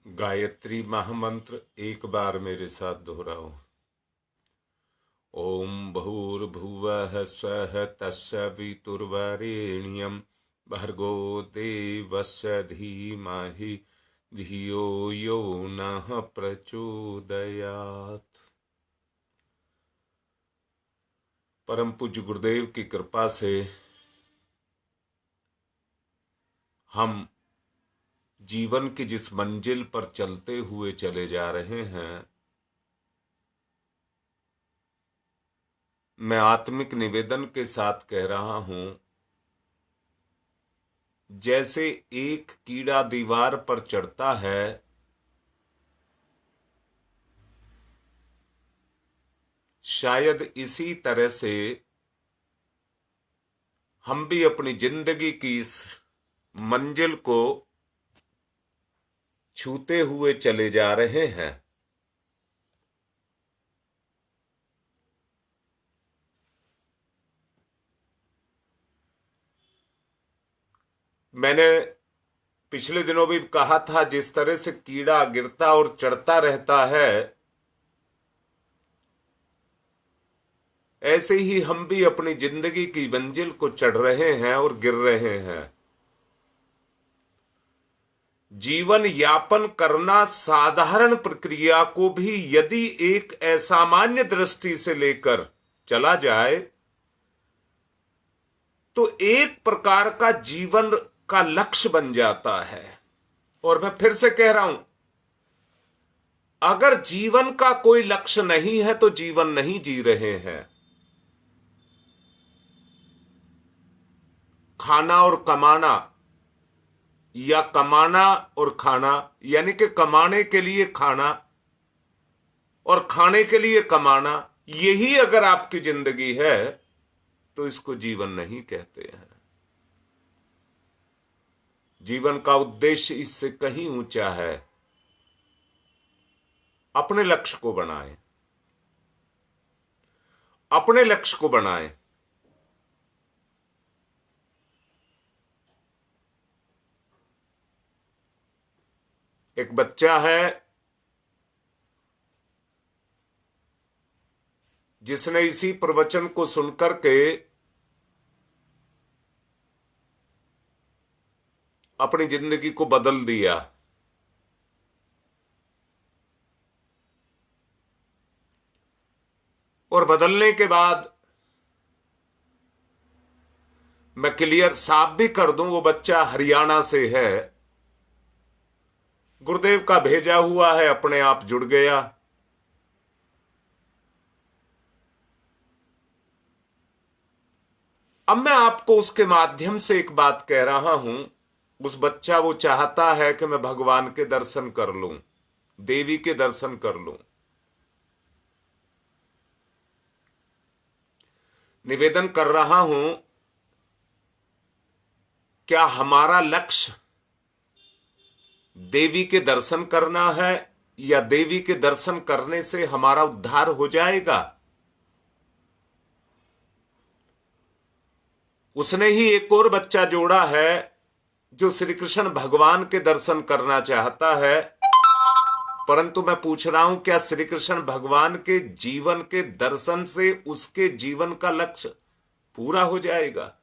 गायत्री महामंत्र एक बार मेरे साथ दोहराओ। ओम भूर्भुवः स्वः तस्य वितुर्वरेण्यं भर्गो देवस्य धीमहि धियो यो नः प्रचोदयात्। परम पूज्य गुरुदेव की कृपा से हम जीवन की जिस मंजिल पर चलते हुए चले जा रहे हैं, मैं आत्मिक निवेदन के साथ कह रहा हूं, जैसे एक कीड़ा दीवार पर चढ़ता है, शायद इसी तरह से हम भी अपनी जिंदगी की इस मंजिल को छूते हुए चले जा रहे हैं। मैंने पिछले दिनों भी कहा था, जिस तरह से कीड़ा गिरता और चढ़ता रहता है, ऐसे ही हम भी अपनी जिंदगी की मंजिल को चढ़ रहे हैं और गिर रहे हैं। जीवन यापन करना साधारण प्रक्रिया को भी यदि एक असामान्य दृष्टि से लेकर चला जाए तो एक प्रकार का जीवन का लक्ष्य बन जाता है। और मैं फिर से कह रहा हूं, अगर जीवन का कोई लक्ष्य नहीं है तो जीवन नहीं जी रहे हैं। खाना और कमाना या कमाना और खाना, यानी कि कमाने के लिए खाना और खाने के लिए कमाना, यही अगर आपकी जिंदगी है तो इसको जीवन नहीं कहते हैं। जीवन का उद्देश्य इससे कहीं ऊंचा है। अपने लक्ष्य को बनाएं, अपने लक्ष्य को बनाएं। एक बच्चा है जिसने इसी प्रवचन को सुनकर के अपनी जिंदगी को बदल दिया। और बदलने के बाद मैं क्लियर साफ भी कर दूं, वो बच्चा हरियाणा से है। गुरुदेव का भेजा हुआ है, अपने आप जुड़ गया। अब मैं आपको उसके माध्यम से एक बात कह रहा हूं। उस बच्चा वो चाहता है कि मैं भगवान के दर्शन कर लूं, देवी के दर्शन कर लूं। निवेदन कर रहा हूं, क्या हमारा लक्ष्य देवी के दर्शन करना है या देवी के दर्शन करने से हमारा उद्धार हो जाएगा? उसने ही एक और बच्चा जोड़ा है जो श्री कृष्ण भगवान के दर्शन करना चाहता है। परंतु मैं पूछ रहा हूं, क्या श्री कृष्ण भगवान के जीवन के दर्शन से उसके जीवन का लक्ष्य पूरा हो जाएगा?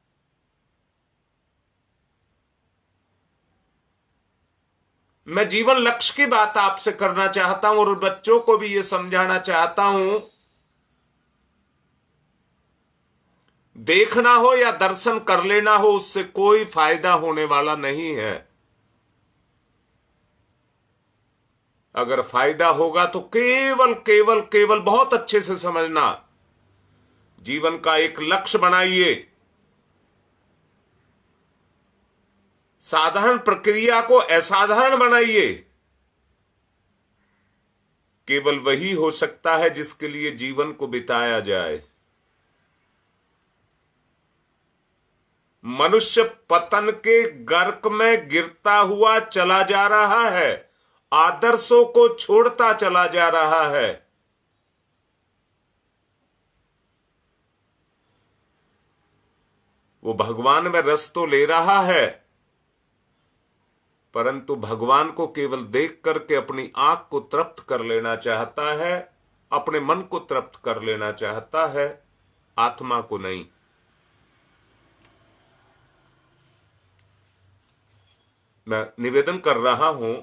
मैं जीवन लक्ष्य की बात आपसे करना चाहता हूं और बच्चों को भी यह समझाना चाहता हूं, देखना हो या दर्शन कर लेना हो, उससे कोई फायदा होने वाला नहीं है। अगर फायदा होगा तो केवल केवल केवल, बहुत अच्छे से समझना, जीवन का एक लक्ष्य बनाइए। साधारण प्रक्रिया को असाधारण बनाइए। केवल वही हो सकता है जिसके लिए जीवन को बिताया जाए। मनुष्य पतन के गर्क में गिरता हुआ चला जा रहा है, आदर्शों को छोड़ता चला जा रहा है। वो भगवान में रस तो ले रहा है, परंतु भगवान को केवल देख करके अपनी आंख को तृप्त कर लेना चाहता है, अपने मन को तृप्त कर लेना चाहता है, आत्मा को नहीं। मैं निवेदन कर रहा हूं,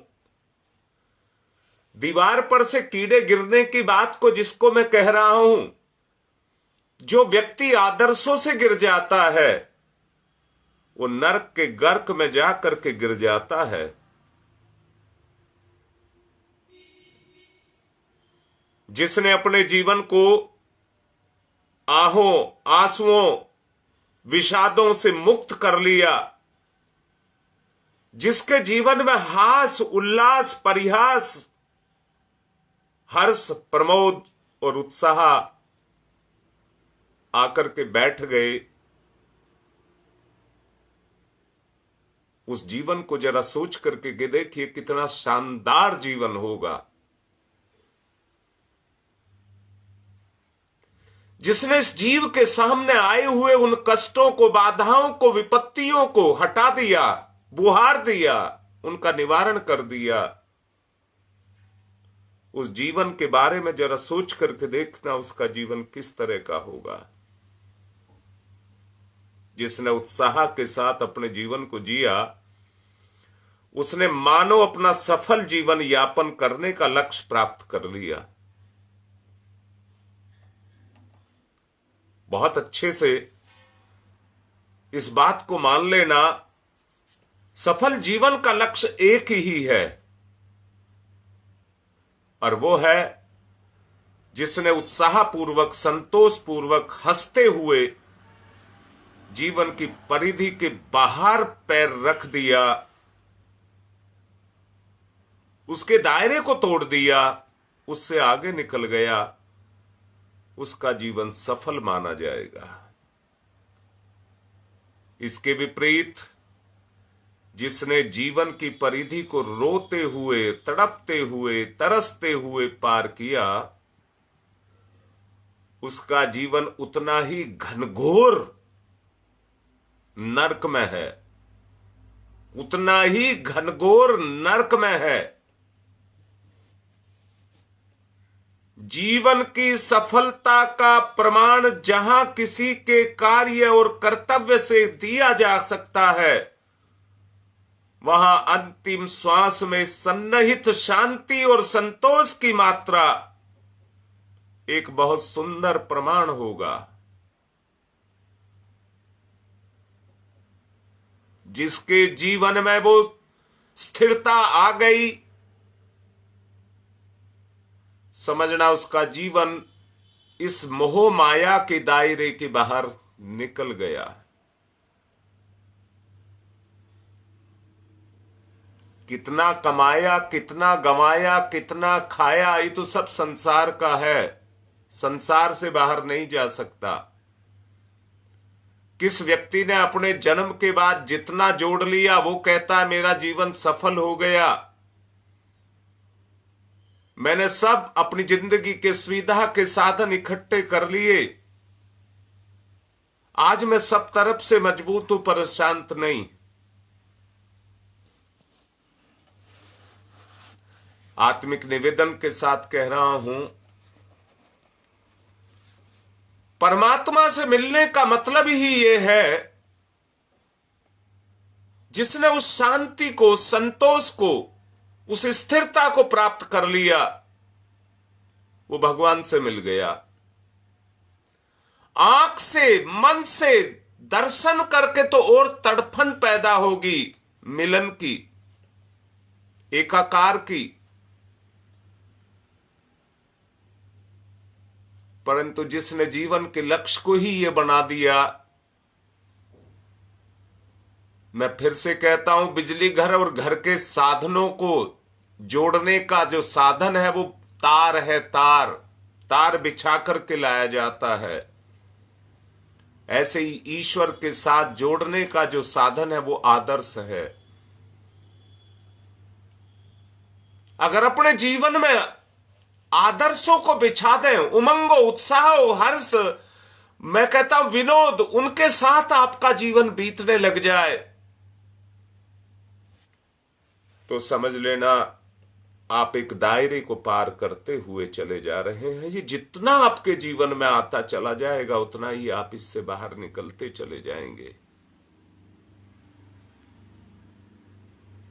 दीवार पर से कीड़े गिरने की बात को जिसको मैं कह रहा हूं, जो व्यक्ति आदर्शों से गिर जाता है वो नरक के गर्क में जाकर के गिर जाता है। जिसने अपने जीवन को आहों, आंसुओं, विषादों से मुक्त कर लिया, जिसके जीवन में हास, उल्लास, परिहास, हर्ष, प्रमोद और उत्साह आकर के बैठ गए, उस जीवन को जरा सोच करके देखिए कितना शानदार जीवन होगा। जिसने इस जीव के सामने आए हुए उन कष्टों को, बाधाओं को, विपत्तियों को हटा दिया, बुहार दिया, उनका निवारण कर दिया, उस जीवन के बारे में जरा सोच करके देखना उसका जीवन किस तरह का होगा। जिसने उत्साह के साथ अपने जीवन को जिया, उसने मानो अपना सफल जीवन यापन करने का लक्ष्य प्राप्त कर लिया। बहुत अच्छे से इस बात को मान लेना, सफल जीवन का लक्ष्य एक ही है, और वो है जिसने उत्साहपूर्वक, संतोषपूर्वक, हंसते हुए जीवन की परिधि के बाहर पैर रख दिया, उसके दायरे को तोड़ दिया, उससे आगे निकल गया, उसका जीवन सफल माना जाएगा। इसके विपरीत जिसने जीवन की परिधि को रोते हुए, तड़पते हुए, तरसते हुए पार किया, उसका जीवन उतना ही घनघोर नरक में है, उतना ही घनघोर नरक में है। जीवन की सफलता का प्रमाण जहां किसी के कार्य और कर्तव्य से दिया जा सकता है, वहां अंतिम श्वास में सन्निहित शांति और संतोष की मात्रा एक बहुत सुंदर प्रमाण होगा। जिसके जीवन में वो स्थिरता आ गई, समझना उसका जीवन इस मोह माया के दायरे के बाहर निकल गया। कितना कमाया, कितना गमाया, कितना खाया, ये तो सब संसार का है, संसार से बाहर नहीं जा सकता। किस व्यक्ति ने अपने जन्म के बाद जितना जोड़ लिया वो कहता है मेरा जीवन सफल हो गया, मैंने सब अपनी जिंदगी के सुविधा के साधन इकट्ठे कर लिए, आज मैं सब तरफ से मजबूत हूं पर शांत नहीं। आत्मिक निवेदन के साथ कह रहा हूं, परमात्मा से मिलने का मतलब ही ये है, जिसने उस शांति को, संतोष को, उस स्थिरता को प्राप्त कर लिया, वो भगवान से मिल गया। आंख से, मन से दर्शन करके तो और तड़फन पैदा होगी मिलन की, एकाकार की, परंतु जिसने जीवन के लक्ष्य को ही ये बना दिया, मैं फिर से कहता हूं, बिजली घर और घर के साधनों को जोड़ने का जो साधन है वो तार है, तार बिछा करके लाया जाता है। ऐसे ही ईश्वर के साथ जोड़ने का जो साधन है वो आदर्श है। अगर अपने जीवन में आदर्शों को बिछा दें, उमंगो, उत्साह, हर्ष, मैं कहता हूं विनोद, उनके साथ आपका जीवन बीतने लग जाए, तो समझ लेना आप एक दायरे को पार करते हुए चले जा रहे हैं। ये जितना आपके जीवन में आता चला जाएगा उतना ही आप इससे बाहर निकलते चले जाएंगे।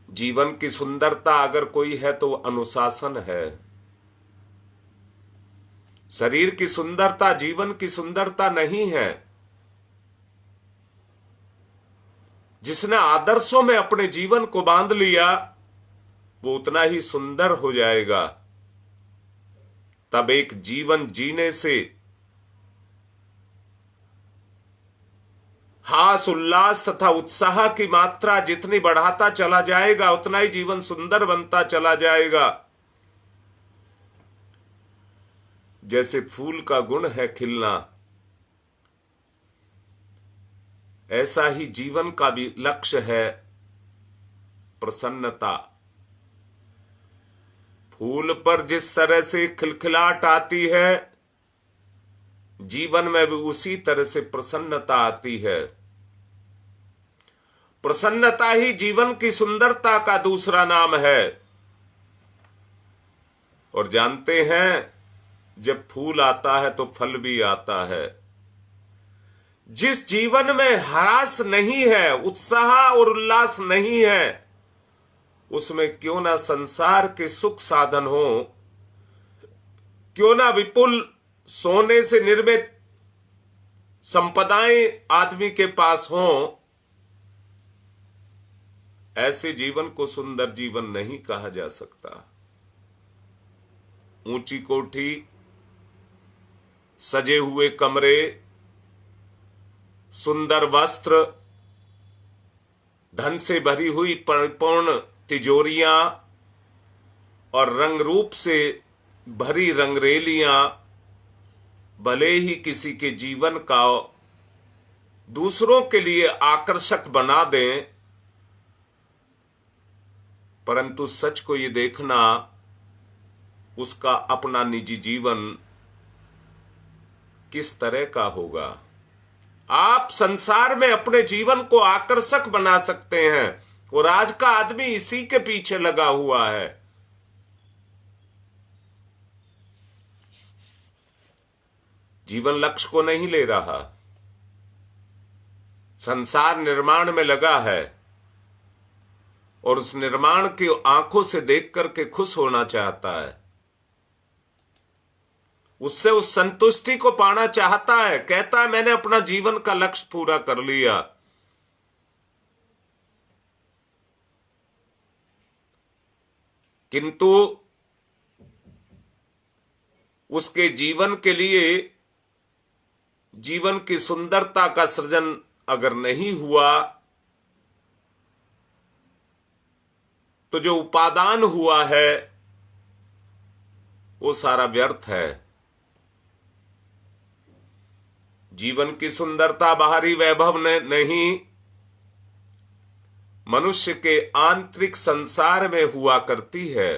जीवन की सुंदरता अगर कोई है तो अनुशासन है। शरीर की सुंदरता जीवन की सुंदरता नहीं है। जिसने आदर्शों में अपने जीवन को बांध लिया वो उतना ही सुंदर हो जाएगा। तब एक जीवन जीने से हास उल्लास तथा उत्साह की मात्रा जितनी बढ़ाता चला जाएगा उतना ही जीवन सुंदर बनता चला जाएगा। जैसे फूल का गुण है खिलना, ऐसा ही जीवन का भी लक्ष्य है प्रसन्नता। फूल पर जिस तरह से खिलखिलाहट आती है जीवन में भी उसी तरह से प्रसन्नता आती है। प्रसन्नता ही जीवन की सुंदरता का दूसरा नाम है। और जानते हैं जब फूल आता है तो फल भी आता है। जिस जीवन में हरास नहीं है, उत्साह और उल्लास नहीं है, उसमें क्यों ना संसार के सुख साधन हो, क्यों ना विपुल सोने से निर्मित संपदाएं आदमी के पास हों, ऐसे जीवन को सुंदर जीवन नहीं कहा जा सकता। ऊंची कोठी, सजे हुए कमरे, सुंदर वस्त्र, धन से भरी हुई परिपूर्ण तिजोरियां और रंग रूप से भरी रंगरेलियां भले ही किसी के जीवन का दूसरों के लिए आकर्षक बना दें, परंतु सच को ये देखना उसका अपना निजी जीवन किस तरह का होगा। आप संसार में अपने जीवन को आकर्षक बना सकते हैं और आज का आदमी इसी के पीछे लगा हुआ है। जीवन लक्ष्य को नहीं ले रहा, संसार निर्माण में लगा है और उस निर्माण की आंखों से देख करके खुश होना चाहता है, उससे उस संतुष्टि को पाना चाहता है। कहता है मैंने अपना जीवन का लक्ष्य पूरा कर लिया। किंतु उसके जीवन के लिए जीवन की सुंदरता का सृजन अगर नहीं हुआ तो जो उपादान हुआ है वो सारा व्यर्थ है। जीवन की सुंदरता बाहरी वैभव नहीं, मनुष्य के आंतरिक संसार में हुआ करती है।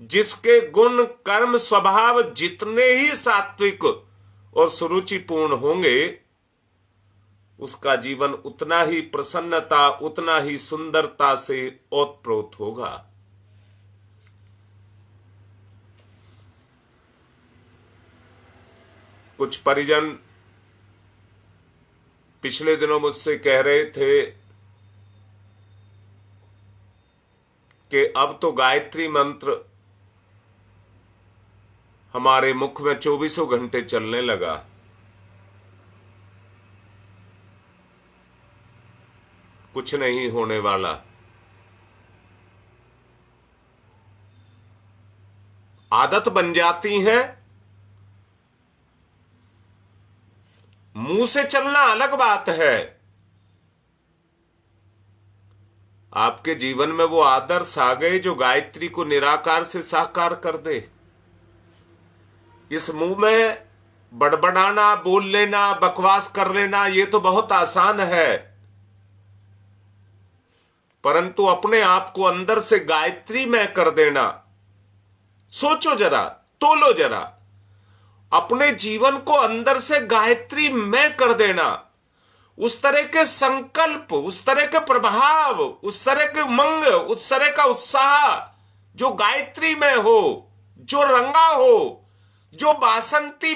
जिसके गुण कर्म स्वभाव जितने ही सात्विक और सुरुचिपूर्ण होंगे उसका जीवन उतना ही प्रसन्नता, उतना ही सुंदरता से ओतप्रोत होगा। कुछ परिजन पिछले दिनों मुझसे कह रहे थे कि अब तो गायत्री मंत्र हमारे मुख में 24 घंटे चलने लगा। कुछ नहीं होने वाला। आदत बन जाती है। मुंह से चलना अलग बात है, आपके जीवन में वो आदर्श आ गए जो गायत्री को निराकार से साकार कर दे। इस मुंह में बड़बड़ाना, बोल लेना, बकवास कर लेना ये तो बहुत आसान है, परंतु अपने आप को अंदर से गायत्री में कर देना, सोचो जरा, तोलो जरा, अपने जीवन को अंदर से गायत्री में कर देना, उस तरह के संकल्प, उस तरह के प्रभाव, उस तरह के उमंग, उस तरह का उत्साह जो गायत्री में हो, जो रंगा हो, जो बासंती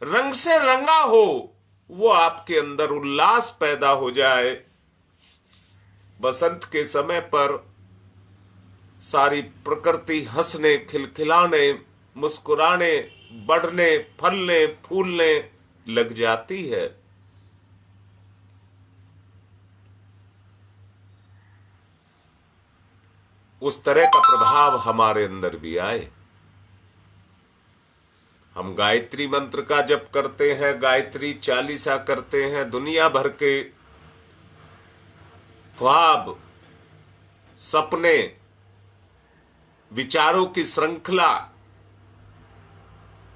रंग से रंगा हो, वो आपके अंदर उल्लास पैदा हो जाए। बसंत के समय पर सारी प्रकृति हंसने, खिलखिलाने, मुस्कुराने, बढ़ने, फलने, फूलने लग जाती है। उस तरह का प्रभाव हमारे अंदर भी आए। हम गायत्री मंत्र का जप करते हैं, गायत्री चालीसा करते हैं, दुनिया भर के ख्वाब, सपने, विचारों की श्रृंखला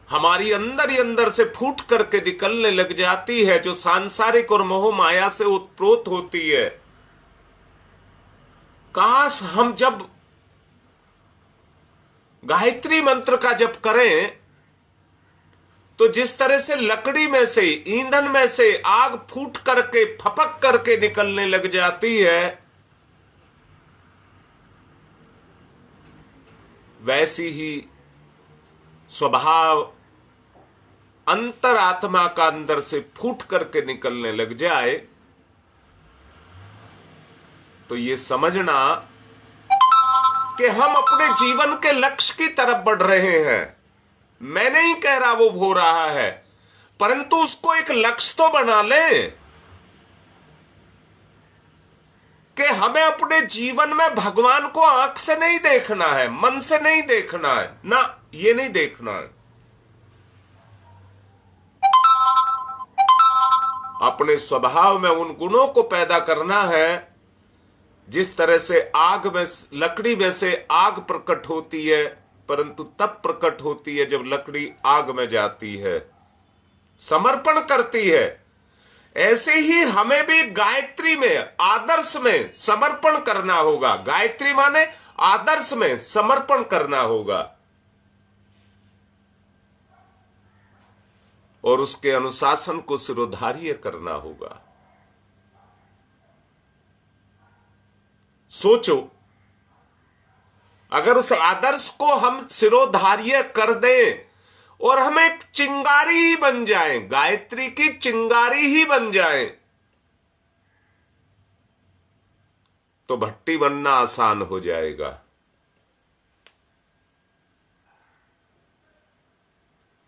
हमारी अंदर ही अंदर से फूट करके निकलने लग जाती है, जो सांसारिक और मोह माया से उत्प्रोत होती है। काश हम जब गायत्री मंत्र का जप करें तो जिस तरह से लकड़ी में से, ईंधन में से आग फूट करके, फपक करके निकलने लग जाती है, वैसी ही स्वभाव अंतरात्मा का अंदर से फूट करके निकलने लग जाए, तो ये समझना कि हम अपने जीवन के लक्ष्य की तरफ बढ़ रहे हैं। मैं नहीं कह रहा वो हो रहा है, परंतु उसको एक लक्ष्य तो बना लें कि हमें अपने जीवन में भगवान को आंख से नहीं देखना है, मन से नहीं देखना है ना, ये नहीं देखना है। अपने स्वभाव में उन गुणों को पैदा करना है जिस तरह से आग में, लकड़ी में से आग प्रकट होती है, परंतु तब प्रकट होती है जब लकड़ी आग में जाती है, समर्पण करती है। ऐसे ही हमें भी गायत्री में, आदर्श में समर्पण करना होगा। गायत्री माने आदर्श में समर्पण करना होगा और उसके अनुशासन को शिरोधार्य करना होगा। सोचो, अगर उस आदर्श को हम शिरोधार्य कर दें और हम एक चिंगारी ही बन जाएं, गायत्री की चिंगारी ही बन जाएं, तो भट्टी बनना आसान हो जाएगा।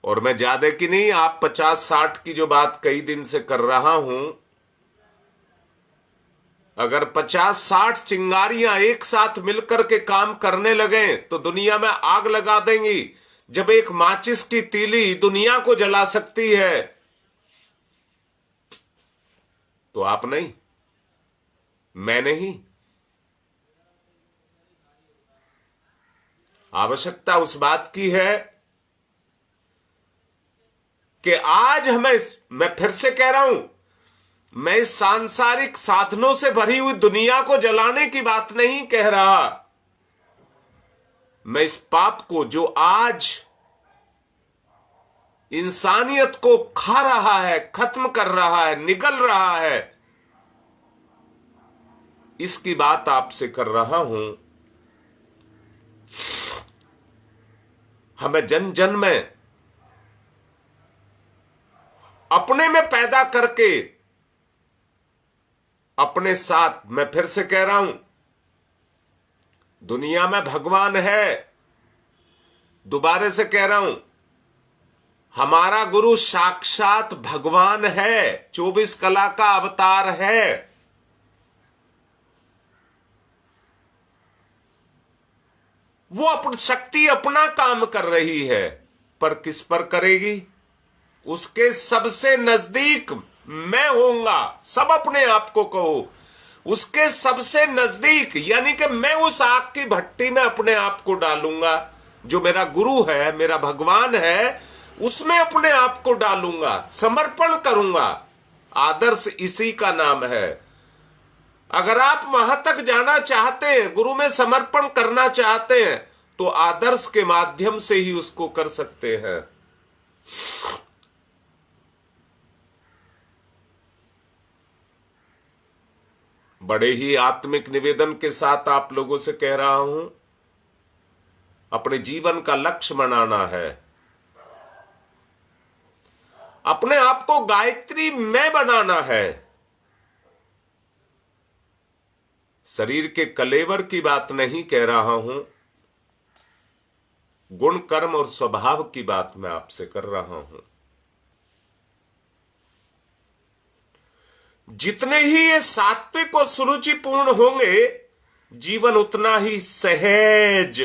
और मैं ज्यादा की नहीं, आप 50-60 की जो बात कई दिन से कर रहा हूं, अगर 50-60 चिंगारियां एक साथ मिलकर के काम करने लगे तो दुनिया में आग लगा देंगी। जब एक माचिस की तीली दुनिया को जला सकती है, तो आप नहीं, मैं नहीं। आवश्यकता उस बात की है कि आज मैं फिर से कह रहा हूं, मैं इस सांसारिक साधनों से भरी हुई दुनिया को जलाने की बात नहीं कह रहा। मैं इस पाप को जो आज इंसानियत को खा रहा है, खत्म कर रहा है, निगल रहा है, इसकी बात आपसे कर रहा हूं। हमें जन जन में अपने में पैदा करके, अपने साथ, मैं फिर से कह रहा हूं, दुनिया में भगवान है। दोबारा से कह रहा हूं, हमारा गुरु साक्षात भगवान है, 24 कला का अवतार है। वो अपनी शक्ति अपना काम कर रही है, पर किस पर करेगी? उसके सबसे नजदीक मैं होऊंगा। सब अपने आप को कहो, उसके सबसे नजदीक, यानी कि मैं उस आग की भट्टी में अपने आप को डालूंगा। जो मेरा गुरु है, मेरा भगवान है, उसमें अपने आप को डालूंगा, समर्पण करूंगा। आदर्श इसी का नाम है। अगर आप वहां तक जाना चाहते हैं, गुरु में समर्पण करना चाहते हैं, तो आदर्श के माध्यम से ही उसको कर सकते हैं। बड़े ही आत्मिक निवेदन के साथ आप लोगों से कह रहा हूं, अपने जीवन का लक्ष्य बनाना है, अपने आप को गायत्री में बनाना है। शरीर के कलेवर की बात नहीं कह रहा हूं, गुण कर्म और स्वभाव की बात मैं आपसे कर रहा हूं। जितने ही ये सात्विक और सुरुचिपूर्ण होंगे, जीवन उतना ही सहज,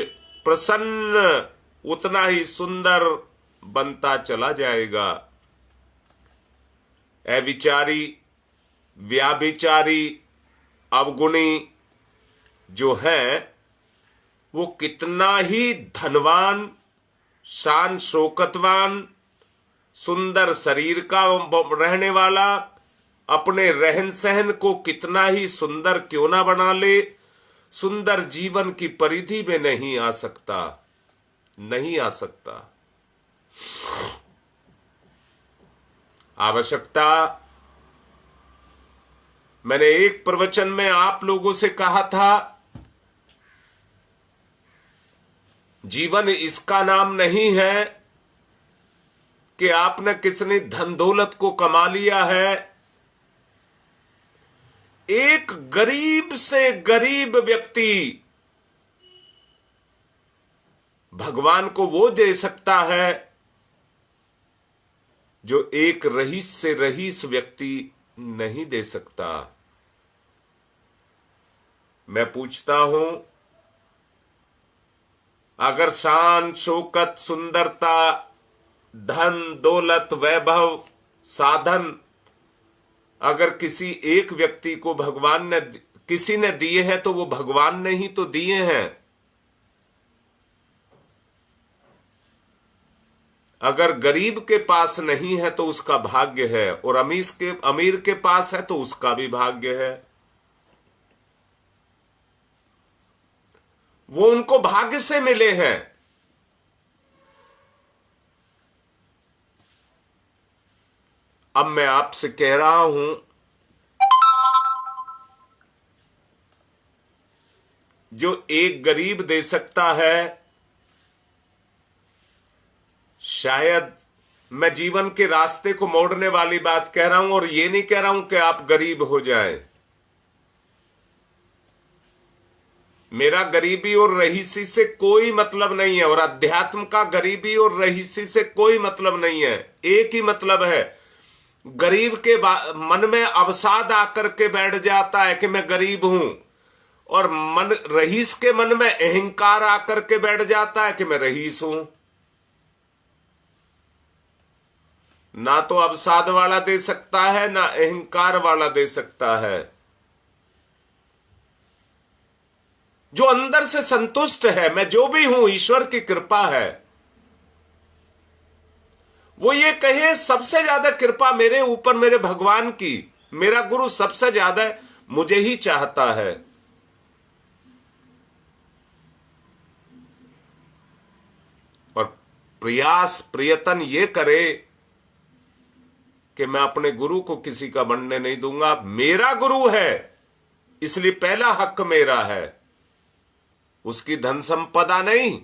प्रसन्न, उतना ही सुंदर बनता चला जाएगा। अविचारी, व्याभिचारी, अवगुणी जो है वो कितना ही धनवान, शान शौकतवान, सुंदर शरीर का रहने वाला, अपने रहन सहन को कितना ही सुंदर क्यों ना बना ले, सुंदर जीवन की परिधि में नहीं आ सकता, नहीं आ सकता। आवश्यकता, मैंने एक प्रवचन में आप लोगों से कहा था, जीवन इसका नाम नहीं है कि आपने कितनी धन दौलत को कमा लिया है। एक गरीब से गरीब व्यक्ति भगवान को वो दे सकता है जो एक रईस से रईस व्यक्ति नहीं दे सकता। मैं पूछता हूं, अगर शान शौकत, सुंदरता, धन दौलत, वैभव, साधन अगर किसी एक व्यक्ति को भगवान ने, किसी ने दिए हैं तो वो भगवान ने ही तो दिए हैं। अगर गरीब के पास नहीं है तो उसका भाग्य है, और अमीर के पास है तो उसका भी भाग्य है। वो उनको भाग्य से मिले हैं। अब मैं आपसे कह रहा हूं, जो एक गरीब दे सकता है, शायद मैं जीवन के रास्ते को मोड़ने वाली बात कह रहा हूं, और ये नहीं कह रहा हूं कि आप गरीब हो जाएं। मेरा गरीबी और रईसी से कोई मतलब नहीं है, और अध्यात्म का गरीबी और रईसी से कोई मतलब नहीं है। एक ही मतलब है, गरीब के मन में अवसाद आकर के बैठ जाता है कि मैं गरीब हूं, और रईस के मन में अहंकार आकर के बैठ जाता है कि मैं रईस हूं। ना तो अवसाद वाला दे सकता है, ना अहंकार वाला दे सकता है। जो अंदर से संतुष्ट है, मैं जो भी हूं ईश्वर की कृपा है, वो ये कहे सबसे ज्यादा कृपा मेरे ऊपर मेरे भगवान की, मेरा गुरु सबसे ज्यादा मुझे ही चाहता है। और प्रयास प्रयत्न ये करे कि मैं अपने गुरु को किसी का बनने नहीं दूंगा। मेरा गुरु है इसलिए पहला हक मेरा है, उसकी धन संपदा नहीं।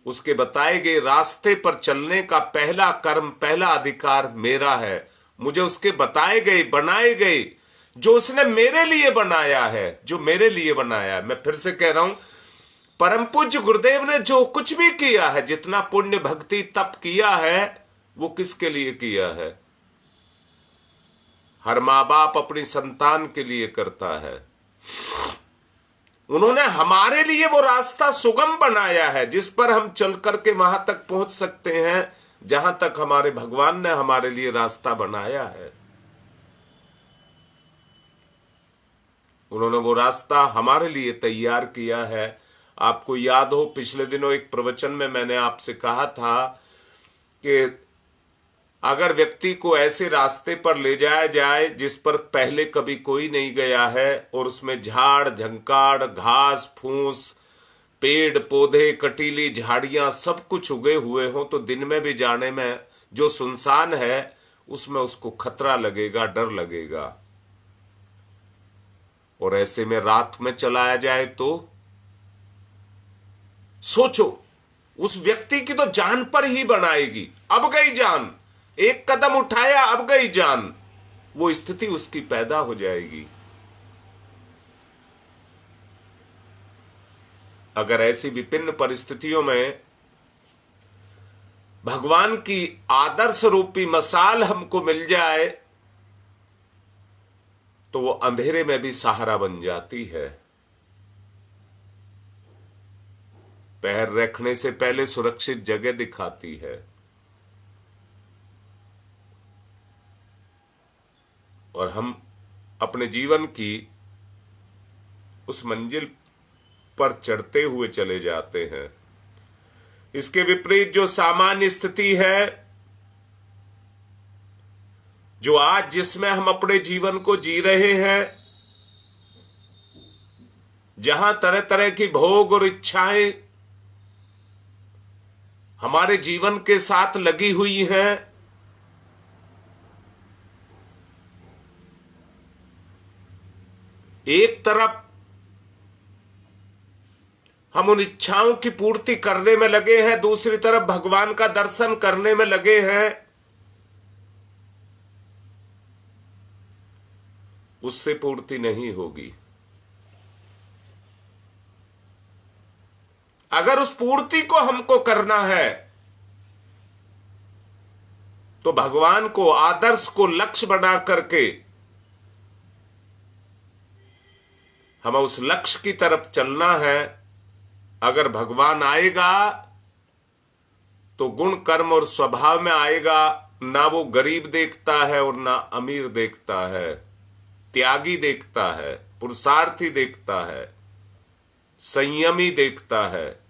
उसके बताए गए रास्ते पर चलने का पहला कर्म, पहला अधिकार मेरा है। मुझे उसके बताए गए, बनाए गए, जो उसने मेरे लिए बनाया है, जो मेरे लिए बनाया है। मैं फिर से कह रहा हूं, परम पूज्य गुरुदेव ने जो कुछ भी किया है, जितना पुण्य भक्ति तप किया है, वो किसके लिए किया है? हर मां बाप अपनी संतान के लिए करता है। उन्होंने हमारे लिए वो रास्ता सुगम बनाया है जिस पर हम चल करके वहां तक पहुंच सकते हैं जहां तक हमारे भगवान ने हमारे लिए रास्ता बनाया है। उन्होंने वो रास्ता हमारे लिए तैयार किया है। आपको याद हो, पिछले दिनों एक प्रवचन में मैंने आपसे कहा था कि अगर व्यक्ति को ऐसे रास्ते पर ले जाया जाए जिस पर पहले कभी कोई नहीं गया है, और उसमें झाड़ झंकाड़, घास फूस, पेड़ पौधे, कटीली झाड़ियां सब कुछ उगे हुए हों, तो दिन में भी जाने में जो सुनसान है उसमें उसको खतरा लगेगा, डर लगेगा। और ऐसे में रात में चलाया जाए तो सोचो, उस व्यक्ति की तो जान पर ही बनाएगी। अब गई जान, एक कदम उठाया अब गई जान, वो स्थिति उसकी पैदा हो जाएगी। अगर ऐसी विभिन्न परिस्थितियों में भगवान की आदर्श रूपी मसाल हमको मिल जाए तो वो अंधेरे में भी सहारा बन जाती है। पैर रखने से पहले सुरक्षित जगह दिखाती है। और हम अपने जीवन की उस मंजिल पर चढ़ते हुए चले जाते हैं। इसके विपरीत जो सामान्य स्थिति है, जो आज जिसमें हम अपने जीवन को जी रहे हैं, जहां तरह तरह की भोग और इच्छाएं हमारे जीवन के साथ लगी हुई हैं, एक तरफ हम उन इच्छाओं की पूर्ति करने में लगे हैं, दूसरी तरफ भगवान का दर्शन करने में लगे हैं, उससे पूर्ति नहीं होगी। अगर उस पूर्ति को हमको करना है तो भगवान को, आदर्श को लक्ष्य बना करके हमें उस लक्ष्य की तरफ चलना है। अगर भगवान आएगा तो गुण कर्म और स्वभाव में आएगा। ना वो गरीब देखता है और ना अमीर देखता है, त्यागी देखता है, पुरुषार्थी देखता है, संयमी देखता है।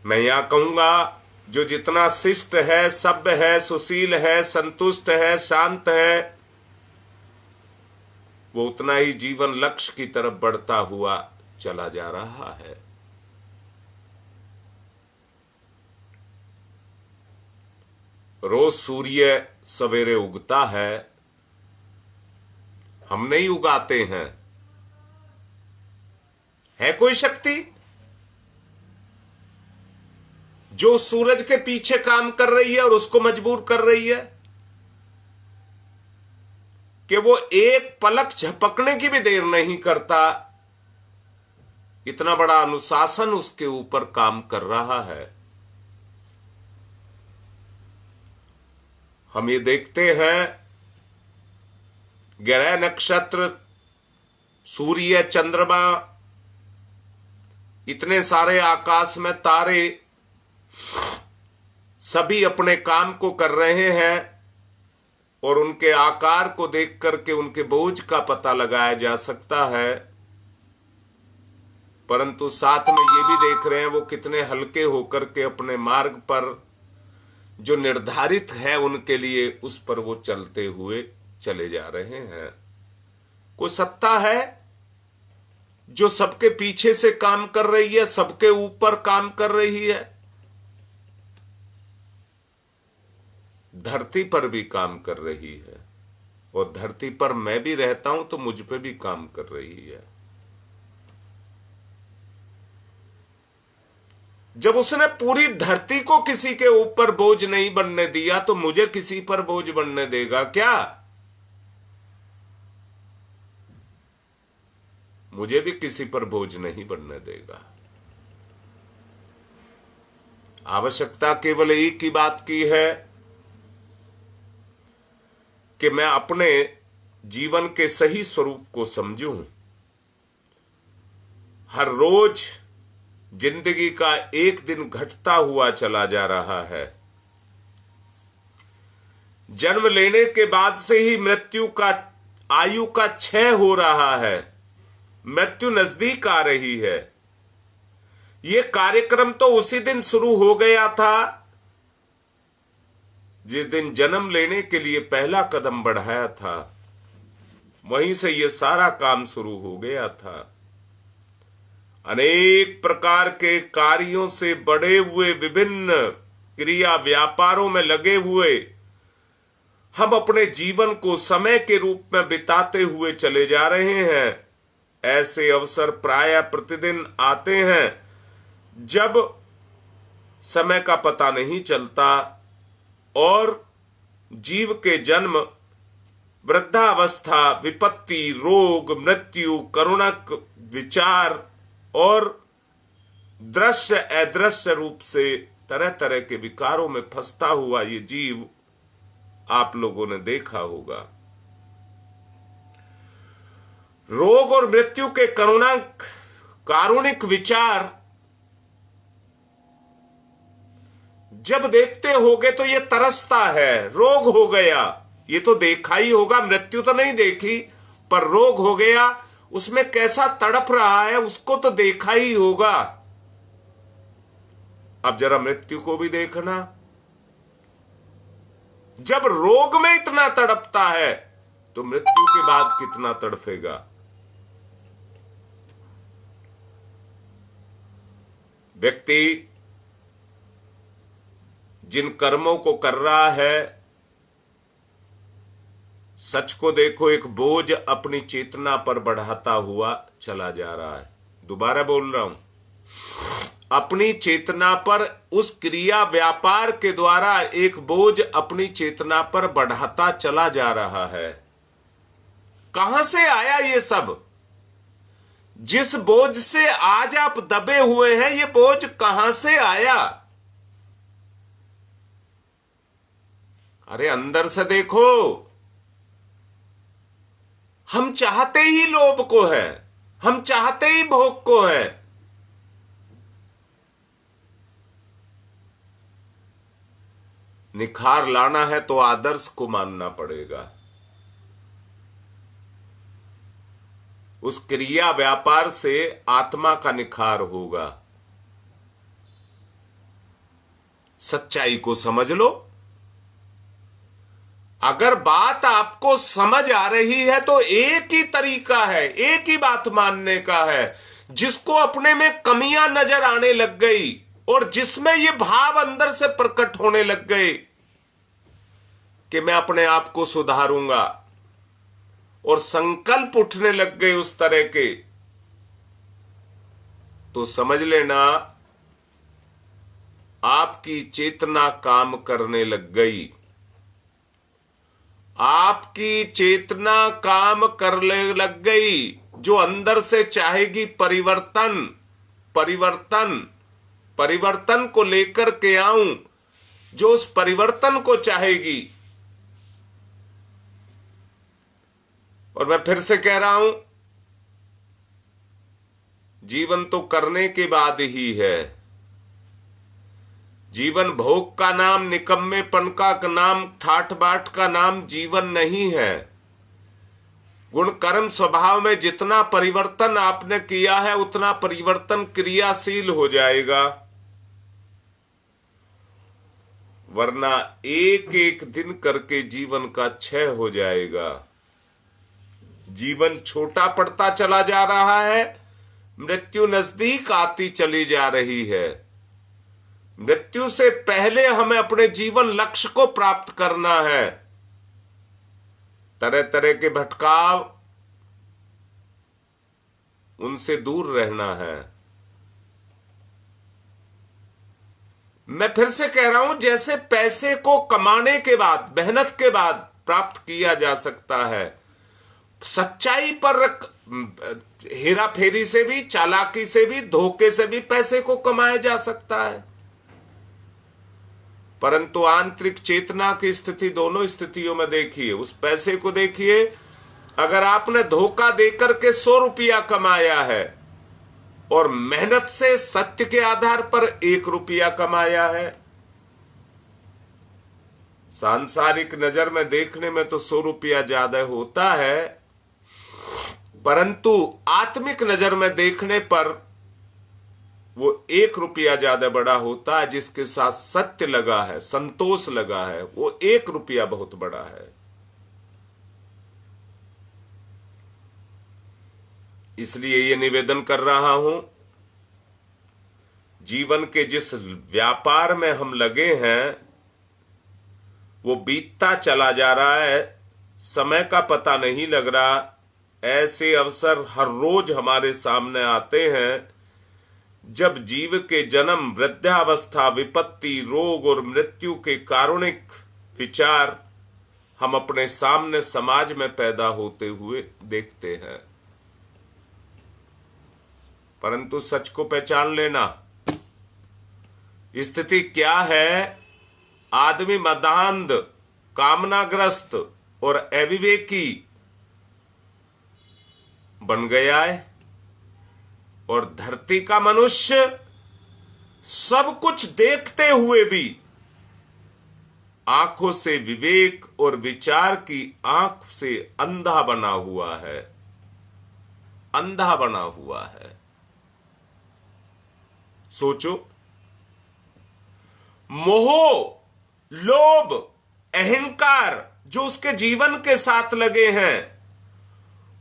मैं यहां कहूंगा, जो जितना शिष्ट है, सभ्य है, सुशील है, संतुष्ट है, शांत है, वो उतना ही जीवन लक्ष्य की तरफ बढ़ता हुआ चला जा रहा है। रोज सूर्य सवेरे उगता है, हम नहीं उगाते हैं। है कोई शक्ति जो सूरज के पीछे काम कर रही है और उसको मजबूर कर रही है कि वो एक पलक झपकने की भी देर नहीं करता? इतना बड़ा अनुशासन उसके ऊपर काम कर रहा है। हम ये देखते हैं, ग्रह नक्षत्र, सूर्य, चंद्रमा, इतने सारे आकाश में तारे, सभी अपने काम को कर रहे हैं और उनके आकार को देख करके उनके बोझ का पता लगाया जा सकता है। परंतु साथ में ये भी देख रहे हैं वो कितने हल्के होकर के अपने मार्ग पर जो निर्धारित है उनके लिए, उस पर वो चलते हुए चले जा रहे हैं। कोई सत्ता है जो सबके पीछे से काम कर रही है, सबके ऊपर काम कर रही है? धरती पर भी काम कर रही है और धरती पर मैं भी रहता हूं तो मुझ पे भी काम कर रही है। जब उसने पूरी धरती को किसी के ऊपर बोझ नहीं बनने दिया तो मुझे किसी पर बोझ बनने देगा क्या? मुझे भी किसी पर बोझ नहीं बनने देगा। आवश्यकता केवल एक ही बात की है कि मैं अपने जीवन के सही स्वरूप को समझूं। हर रोज जिंदगी का एक दिन घटता हुआ चला जा रहा है। जन्म लेने के बाद से ही मृत्यु का, आयु का क्षय हो रहा है, मृत्यु नजदीक आ रही है। यह कार्यक्रम तो उसी दिन शुरू हो गया था जिस दिन जन्म लेने के लिए पहला कदम बढ़ाया था। वहीं से यह सारा काम शुरू हो गया था। अनेक प्रकार के कार्यों से बड़े हुए, विभिन्न क्रिया व्यापारों में लगे हुए हम अपने जीवन को समय के रूप में बिताते हुए चले जा रहे हैं। ऐसे अवसर प्रायः प्रतिदिन आते हैं जब समय का पता नहीं चलता और जीव के जन्म, वृद्धावस्था, विपत्ति, रोग, मृत्यु, करुणक विचार और दृश्य अदृश्य रूप से तरह तरह के विकारों में फंसता हुआ ये जीव आप लोगों ने देखा होगा। रोग और मृत्यु के कारुणिक विचार जब देखते होगे तो ये तरसता है। रोग हो गया, ये तो देखा ही होगा, मृत्यु तो नहीं देखी, पर रोग हो गया, उसमें कैसा तड़प रहा है उसको तो देखा ही होगा। अब जरा मृत्यु को भी देखना। जब रोग में इतना तड़पता है तो मृत्यु के बाद कितना तड़फेगा। व्यक्ति जिन कर्मों को कर रहा है, सच को देखो, एक बोझ अपनी चेतना पर बढ़ाता हुआ चला जा रहा है। दोबारा बोल रहा हूं, अपनी चेतना पर उस क्रिया व्यापार के द्वारा एक बोझ अपनी चेतना पर बढ़ाता चला जा रहा है। कहां से आया ये सब? जिस बोझ से आज आप दबे हुए हैं, ये बोझ कहां से आया? अरे अंदर से देखो। हम चाहते ही लोभ को है, हम चाहते ही भोग को है। निखार लाना है तो आदर्श को मानना पड़ेगा। उस क्रिया व्यापार से आत्मा का निखार होगा। सच्चाई को समझ लो। अगर बात आपको समझ आ रही है तो एक ही तरीका है, एक ही बात मानने का है। जिसको अपने में कमियां नजर आने लग गई और जिसमें ये भाव अंदर से प्रकट होने लग गए कि मैं अपने आप को सुधारूंगा, और संकल्प उठने लग गए उस तरह के, तो समझ लेना आपकी चेतना काम करने लग गई। आपकी चेतना काम करने लग गई, जो अंदर से चाहेगी परिवर्तन। परिवर्तन परिवर्तन को लेकर के आऊं, जो उस परिवर्तन को चाहेगी। और मैं फिर से कह रहा हूं, जीवन तो करने के बाद ही है। जीवन भोग का नाम, निकम्मेपन का नाम, ठाठ बाट का नाम जीवन नहीं है। गुण कर्म स्वभाव में जितना परिवर्तन आपने किया है उतना परिवर्तन क्रियाशील हो जाएगा, वरना एक एक दिन करके जीवन का क्षय हो जाएगा। जीवन छोटा पड़ता चला जा रहा है, मृत्यु नजदीक आती चली जा रही है। मृत्यु से पहले हमें अपने जीवन लक्ष्य को प्राप्त करना है। तरह तरह के भटकाव, उनसे दूर रहना है। मैं फिर से कह रहा हूं, जैसे पैसे को कमाने के बाद, मेहनत के बाद प्राप्त किया जा सकता है, सच्चाई पर हेरा फेरी से भी, चालाकी से भी, धोखे से भी पैसे को कमाया जा सकता है। परंतु आंतरिक चेतना की स्थिति दोनों स्थितियों में देखिए। उस पैसे को देखिए, अगर आपने धोखा देकर के 100 रुपया कमाया है और मेहनत से सत्य के आधार पर 1 रुपया कमाया है, सांसारिक नजर में देखने में तो 100 रुपया ज्यादा होता है, परंतु आत्मिक नजर में देखने पर वो 1 रुपया ज्यादा बड़ा होता है। जिसके साथ सत्य लगा है, संतोष लगा है, वो 1 रुपया बहुत बड़ा है। इसलिए ये निवेदन कर रहा हूं, जीवन के जिस व्यापार में हम लगे हैं वो बीतता चला जा रहा है, समय का पता नहीं लग रहा। ऐसे अवसर हर रोज हमारे सामने आते हैं जब जीव के जन्म, वृद्धावस्था, विपत्ति, रोग और मृत्यु के कारुणिक विचार हम अपने सामने समाज में पैदा होते हुए देखते हैं। परंतु सच को पहचान लेना, स्थिति क्या है? आदमी मदांध, कामनाग्रस्त और अविवेकी बन गया है और धरती का मनुष्य सब कुछ देखते हुए भी आंखों से विवेक और विचार की आंख से अंधा बना हुआ है, अंधा बना हुआ है। सोचो, मोह, लोभ, अहंकार जो उसके जीवन के साथ लगे हैं,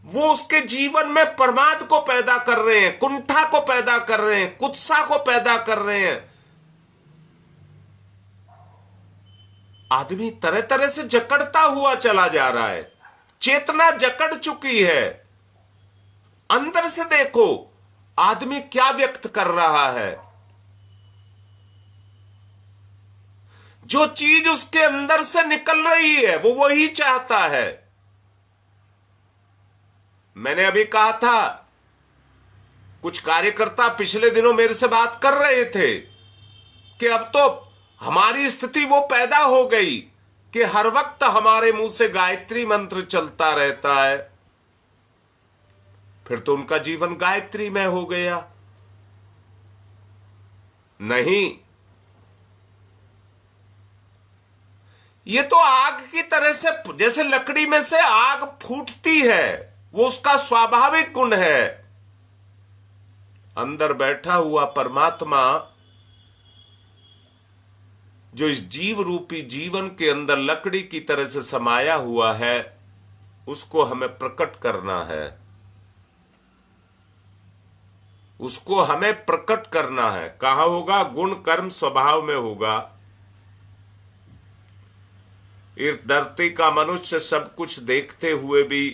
वो उसके जीवन में प्रमाद को पैदा कर रहे हैं, कुंठा को पैदा कर रहे हैं, कुत्सा को पैदा कर रहे हैं। आदमी तरह तरह से जकड़ता हुआ चला जा रहा है, चेतना जकड़ चुकी है। अंदर से देखो आदमी क्या व्यक्त कर रहा है। जो चीज उसके अंदर से निकल रही है वो वही चाहता है। मैंने अभी कहा था, कुछ कार्यकर्ता पिछले दिनों मेरे से बात कर रहे थे कि अब तो हमारी स्थिति वो पैदा हो गई कि हर वक्त हमारे मुंह से गायत्री मंत्र चलता रहता है। फिर तो उनका जीवन गायत्री में हो गया। नहीं, ये तो आग की तरह से, जैसे लकड़ी में से आग फूटती है, वो उसका स्वाभाविक गुण है। अंदर बैठा हुआ परमात्मा जो इस जीव रूपी जीवन के अंदर लकड़ी की तरह से समाया हुआ है, उसको हमें प्रकट करना है, उसको हमें प्रकट करना है। कहां होगा? गुण कर्म स्वभाव में होगा। इस धरती का मनुष्य सब कुछ देखते हुए भी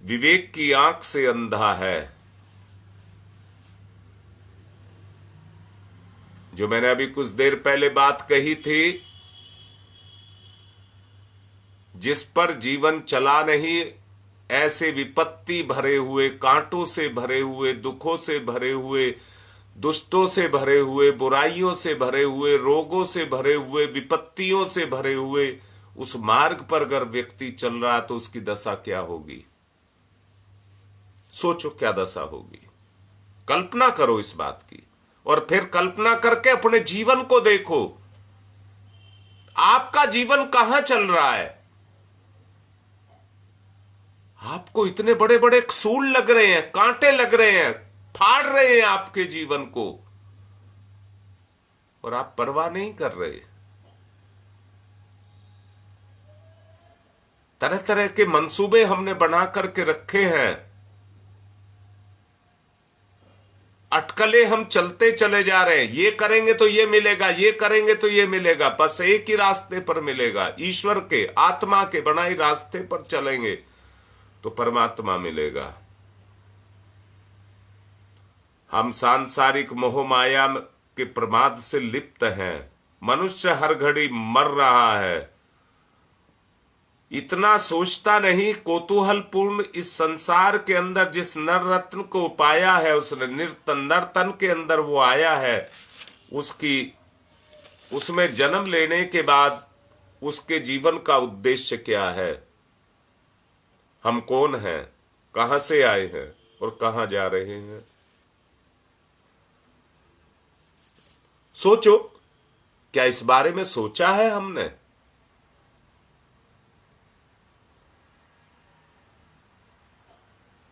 विवेक की आंख से अंधा है। जो मैंने अभी कुछ देर पहले बात कही थी, जिस पर जीवन चला नहीं, ऐसे विपत्ति भरे हुए, कांटों से भरे हुए, दुखों से भरे हुए, दुष्टों से भरे हुए, बुराइयों से भरे हुए, रोगों से भरे हुए, विपत्तियों से भरे हुए उस मार्ग पर अगर व्यक्ति चल रहा है तो उसकी दशा क्या होगी? सोचो क्या दशा होगी। कल्पना करो इस बात की और फिर कल्पना करके अपने जीवन को देखो। आपका जीवन कहां चल रहा है? आपको इतने बड़े बड़े सूल लग रहे हैं, कांटे लग रहे हैं, फाड़ रहे हैं आपके जीवन को, और आप परवाह नहीं कर रहे। तरह तरह के मंसूबे हमने बना करके रखे हैं, अटकले हम चलते चले जा रहे हैं। ये करेंगे तो ये मिलेगा, ये करेंगे तो ये मिलेगा, बस एक ही रास्ते पर मिलेगा। ईश्वर के, आत्मा के बनाए रास्ते पर चलेंगे तो परमात्मा मिलेगा। हम सांसारिक मोह माया के प्रमाद से लिप्त हैं। मनुष्य हर घड़ी मर रहा है, इतना सोचता नहीं। कौतूहलपूर्ण इस संसार के अंदर जिस नर रत्न को पाया है, उसने नर्तन के अंदर वो आया है, उसमें जन्म लेने के बाद उसके जीवन का उद्देश्य क्या है? हम कौन हैं, कहां से आए हैं और कहां जा रहे हैं? सोचो, क्या इस बारे में सोचा है हमने?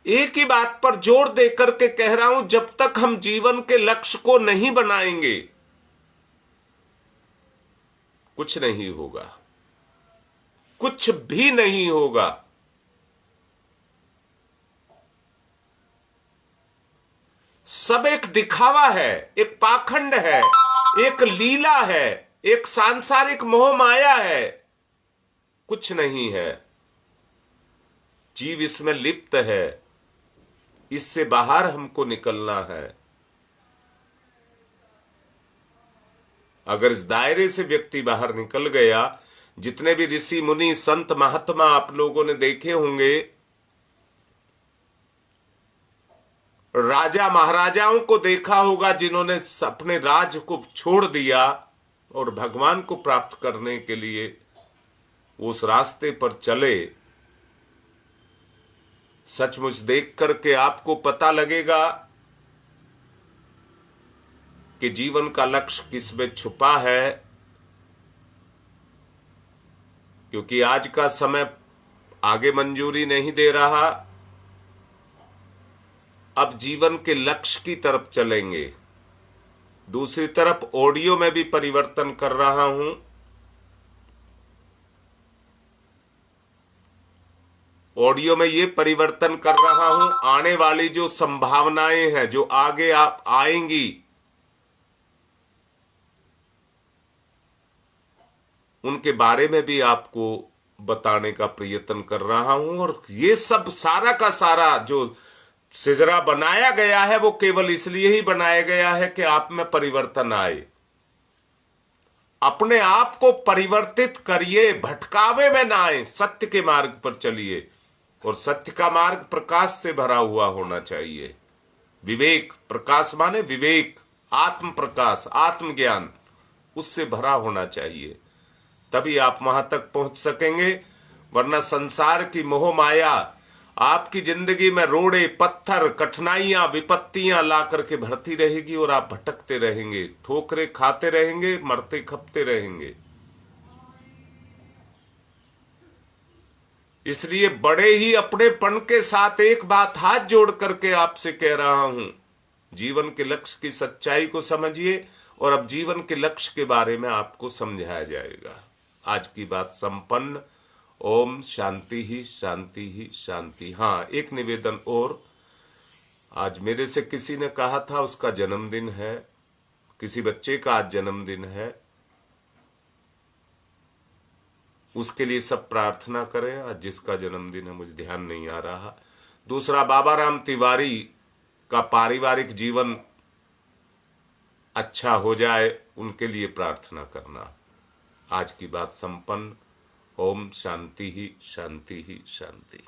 एक ही बात पर जोर देकर के कह रहा हूं, जब तक हम जीवन के लक्ष्य को नहीं बनाएंगे कुछ नहीं होगा, कुछ भी नहीं होगा। सब एक दिखावा है, एक पाखंड है, एक लीला है, एक सांसारिक मोह माया है, कुछ नहीं है। जीव इसमें लिप्त है, इससे बाहर हमको निकलना है। अगर इस दायरे से व्यक्ति बाहर निकल गया, जितने भी ऋषि मुनि संत महात्मा आप लोगों ने देखे होंगे, राजा महाराजाओं को देखा होगा जिन्होंने अपने राज को छोड़ दिया और भगवान को प्राप्त करने के लिए उस रास्ते पर चले। सचमुच देख करके आपको पता लगेगा कि जीवन का लक्ष्य किसमें छुपा है। क्योंकि आज का समय आगे मंजूरी नहीं दे रहा। अब जीवन के लक्ष्य की तरफ चलेंगे। दूसरी तरफ ऑडियो में भी परिवर्तन कर रहा हूं। ऑडियो में ये परिवर्तन कर रहा हूं, आने वाली जो संभावनाएं हैं, जो आगे आप आएंगी, उनके बारे में भी आपको बताने का प्रयत्न कर रहा हूं। और ये सब सारा का सारा जो सिजरा बनाया गया है, वो केवल इसलिए ही बनाया गया है कि आप में परिवर्तन आए। अपने आप को परिवर्तित करिए, भटकावे में ना आए, सत्य के मार्ग पर चलिए। और सत्य का मार्ग प्रकाश से भरा हुआ होना चाहिए। विवेक, प्रकाश माने विवेक, आत्म प्रकाश, आत्मज्ञान, उससे भरा होना चाहिए। तभी आप वहां तक पहुंच सकेंगे। वरना संसार की मोह माया आपकी जिंदगी में रोड़े पत्थर, कठिनाइयां, विपत्तियां ला करके भरती रहेगी और आप भटकते रहेंगे, ठोकरे खाते रहेंगे, मरते खपते रहेंगे। इसलिए बड़े ही अपनेपन के साथ एक बात हाथ जोड़ करके आपसे कह रहा हूं, जीवन के लक्ष्य की सच्चाई को समझिए। और अब जीवन के लक्ष्य के बारे में आपको समझाया जाएगा। आज की बात संपन्न। ओम शांति ही शांति ही शांति। हाँ, एक निवेदन और। आज मेरे से किसी ने कहा था उसका जन्मदिन है, किसी बच्चे का आज जन्मदिन है, उसके लिए सब प्रार्थना करें। आज जिसका जन्मदिन है मुझे ध्यान नहीं आ रहा। दूसरा, बाबा राम तिवारी का पारिवारिक जीवन अच्छा हो जाए, उनके लिए प्रार्थना करना। आज की बात संपन्न। ओम शांति ही शांति ही शांति।